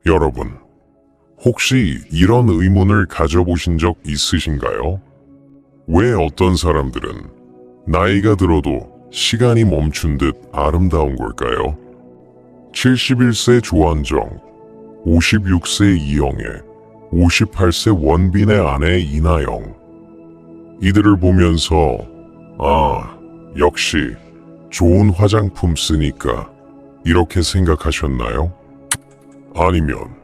여러분, 혹시 이런 의문을 가져보신 적 있으신가요? 왜 어떤 사람들은 나이가 들어도 시간이 멈춘 듯 아름다운 걸까요? 71세 조한정, 56세 이영애, 58세 원빈의 아내 이나영. 이들을 보면서 역시 좋은 화장품 쓰니까 이렇게 생각하셨나요? 아니면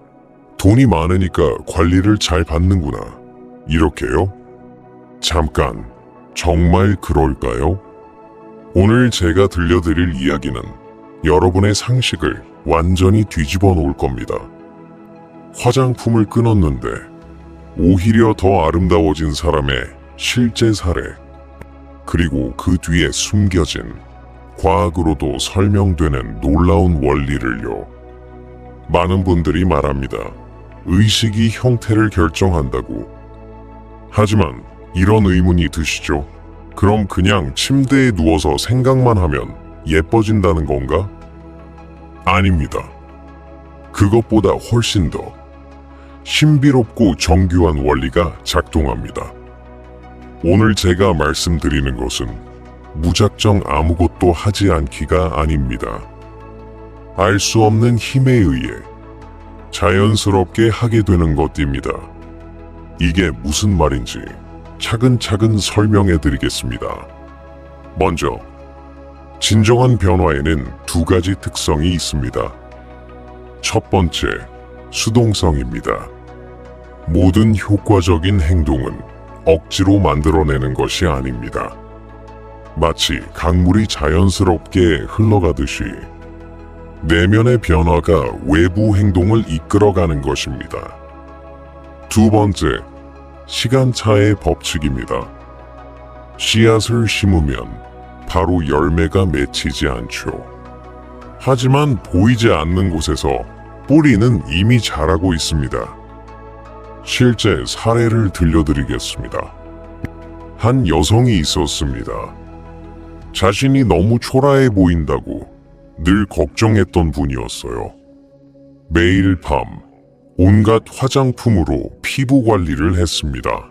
돈이 많으니까 관리를 잘 받는구나 이렇게요? 잠깐, 정말 그럴까요? 오늘 제가 들려드릴 이야기는 여러분의 상식을 완전히 뒤집어 놓을 겁니다. 화장품을 끊었는데 오히려 더 아름다워진 사람의 실제 사례, 그리고 그 뒤에 숨겨진 과학으로도 설명되는 놀라운 원리를요. 많은 분들이 말합니다. 의식이 형태를 결정한다고. 하지만 이런 의문이 드시죠? 그럼 그냥 침대에 누워서 생각만 하면 예뻐진다는 건가? 아닙니다. 그것보다 훨씬 더 신비롭고 정교한 원리가 작동합니다. 오늘 제가 말씀드리는 것은 무작정 아무것도 하지 않기가 아닙니다. 알 수 없는 힘에 의해 자연스럽게 하게 되는 것입니다. 이게 무슨 말인지 차근차근 설명해 드리겠습니다. 먼저, 진정한 변화에는 두 가지 특성이 있습니다. 첫 번째, 수동성입니다. 모든 효과적인 행동은 억지로 만들어내는 것이 아닙니다. 마치 강물이 자연스럽게 흘러가듯이 내면의 변화가 외부 행동을 이끌어가는 것입니다. 두 번째, 시간차의 법칙입니다. 씨앗을 심으면 바로 열매가 맺히지 않죠. 하지만 보이지 않는 곳에서 뿌리는 이미 자라고 있습니다. 실제 사례를 들려드리겠습니다. 한 여성이 있었습니다. 자신이 너무 초라해 보인다고 늘 걱정했던 분이었어요. 매일 밤 온갖 화장품으로 피부 관리를 했습니다.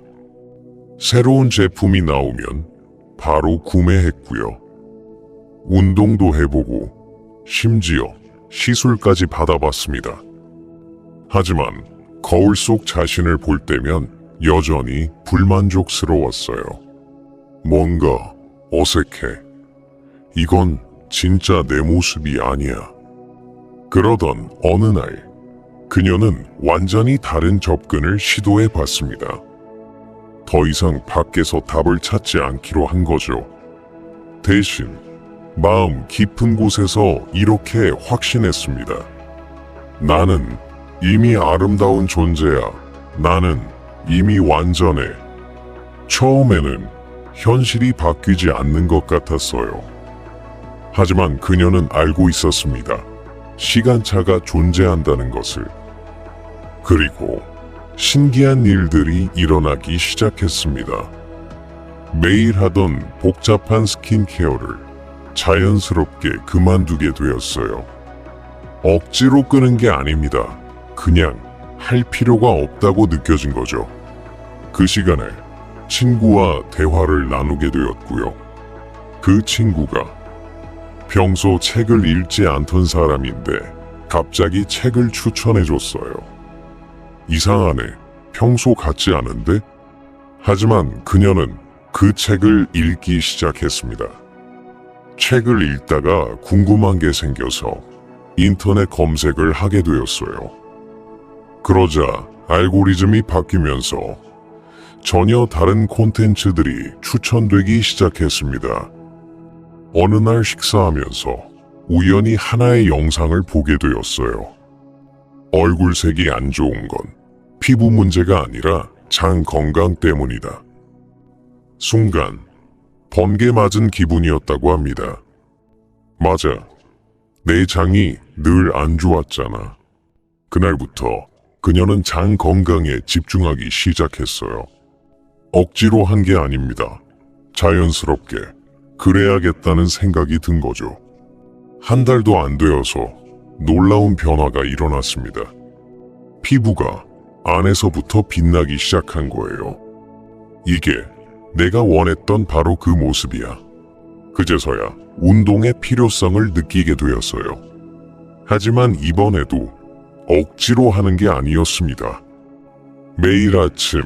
새로운 제품이 나오면 바로 구매했고요. 운동도 해보고 심지어 시술까지 받아봤습니다. 하지만 거울 속 자신을 볼 때면 여전히 불만족스러웠어요. 뭔가 어색해. 이건 진짜 내 모습이 아니야. 그러던 어느 날, 그녀는 완전히 다른 접근을 시도해 봤습니다. 더 이상 밖에서 답을 찾지 않기로 한 거죠. 대신 마음 깊은 곳에서 이렇게 확신했습니다. 나는 이미 아름다운 존재야. 나는 이미 완전해. 처음에는 현실이 바뀌지 않는 것 같았어요. 하지만 그녀는 알고 있었습니다. 시간차가 존재한다는 것을. 그리고 신기한 일들이 일어나기 시작했습니다. 매일 하던 복잡한 스킨케어를 자연스럽게 그만두게 되었어요. 억지로 끄는 게 아닙니다. 그냥 할 필요가 없다고 느껴진 거죠. 그 시간에 친구와 대화를 나누게 되었고요. 그 친구가 평소 책을 읽지 않던 사람인데 갑자기 책을 추천해줬어요. 이상하네. 평소 같지 않은데? 하지만 그녀는 그 책을 읽기 시작했습니다. 책을 읽다가 궁금한 게 생겨서 인터넷 검색을 하게 되었어요. 그러자 알고리즘이 바뀌면서 전혀 다른 콘텐츠들이 추천되기 시작했습니다. 어느 날 식사하면서 우연히 하나의 영상을 보게 되었어요. 얼굴색이 안 좋은 건 피부 문제가 아니라 장 건강 때문이다. 순간 번개 맞은 기분이었다고 합니다. 맞아. 내 장이 늘 안 좋았잖아. 그날부터 그녀는 장 건강에 집중하기 시작했어요. 억지로 한 게 아닙니다. 자연스럽게 그래야겠다는 생각이 든 거죠. 한 달도 안 되어서 놀라운 변화가 일어났습니다. 피부가 안에서부터 빛나기 시작한 거예요. 이게 내가 원했던 바로 그 모습이야. 그제서야 운동의 필요성을 느끼게 되었어요. 하지만 이번에도 억지로 하는 게 아니었습니다. 매일 아침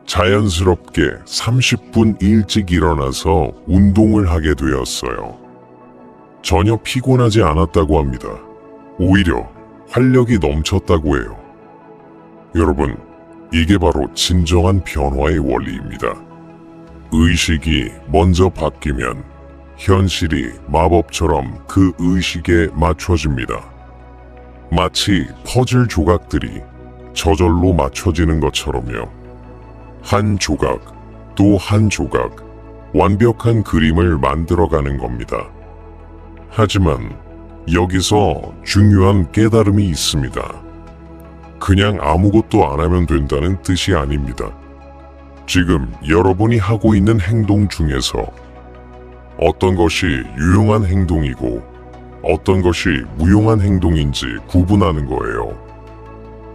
자연스럽게 30분 일찍 일어나서 운동을 하게 되었어요. 전혀 피곤하지 않았다고 합니다. 오히려 활력이 넘쳤다고 해요. 여러분, 이게 바로 진정한 변화의 원리입니다. 의식이 먼저 바뀌면 현실이 마법처럼 그 의식에 맞춰집니다. 마치 퍼즐 조각들이 저절로 맞춰지는 것처럼요. 한 조각 또 한 조각 완벽한 그림을 만들어가는 겁니다. 하지만 여기서 중요한 깨달음이 있습니다. 그냥 아무것도 안 하면 된다는 뜻이 아닙니다. 지금 여러분이 하고 있는 행동 중에서 어떤 것이 유용한 행동이고 어떤 것이 무용한 행동인지 구분하는 거예요.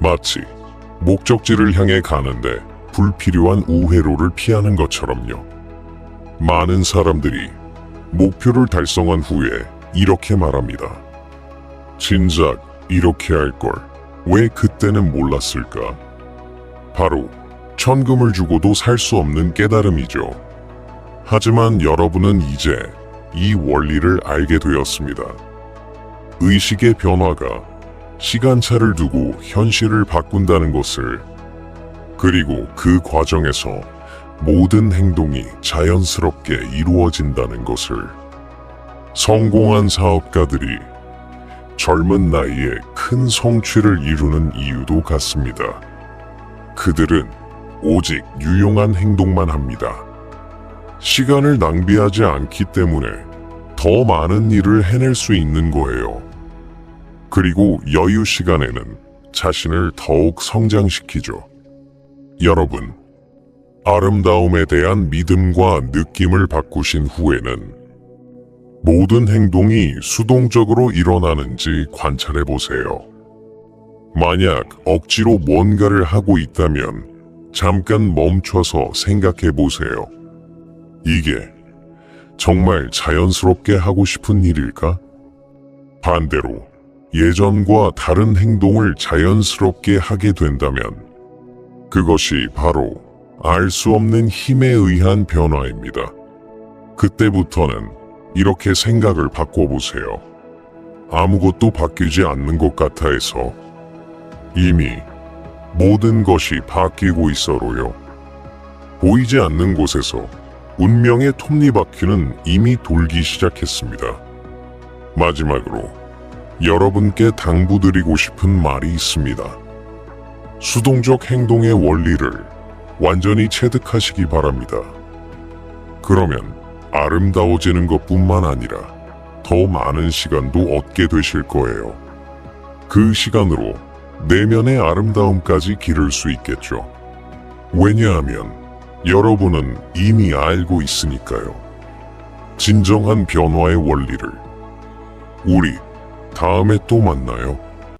마치 목적지를 향해 가는데 불필요한 우회로를 피하는 것처럼요. 많은 사람들이 목표를 달성한 후에 이렇게 말합니다. 진작 이렇게 할 걸 왜 그때는 몰랐을까? 바로 천금을 주고도 살 수 없는 깨달음이죠. 하지만 여러분은 이제 이 원리를 알게 되었습니다. 의식의 변화가 시간차를 두고 현실을 바꾼다는 것을, 그리고 그 과정에서 모든 행동이 자연스럽게 이루어진다는 것을. 성공한 사업가들이 젊은 나이에 큰 성취를 이루는 이유도 같습니다. 그들은 오직 유용한 행동만 합니다. 시간을 낭비하지 않기 때문에 더 많은 일을 해낼 수 있는 거예요. 그리고 여유 시간에는 자신을 더욱 성장시키죠. 여러분, 아름다움에 대한 믿음과 느낌을 바꾸신 후에는 모든 행동이 수동적으로 일어나는지 관찰해 보세요. 만약 억지로 뭔가를 하고 있다면 잠깐 멈춰서 생각해 보세요. 이게 정말 자연스럽게 하고 싶은 일일까? 반대로 예전과 다른 행동을 자연스럽게 하게 된다면 그것이 바로 알 수 없는 힘에 의한 변화입니다. 그때부터는 이렇게 생각을 바꿔보세요. 아무것도 바뀌지 않는 것 같아 해서 이미 모든 것이 바뀌고 있어로요. 보이지 않는 곳에서 운명의 톱니바퀴는 이미 돌기 시작했습니다. 마지막으로 여러분께 당부드리고 싶은 말이 있습니다. 수동적 행동의 원리를 완전히 체득하시기 바랍니다. 그러면 아름다워지는 것뿐만 아니라 더 많은 시간도 얻게 되실 거예요. 그 시간으로 내면의 아름다움까지 기를 수 있겠죠. 왜냐하면 여러분은 이미 알고 있으니까요. 진정한 변화의 원리를. 우리 다음에 또 만나요.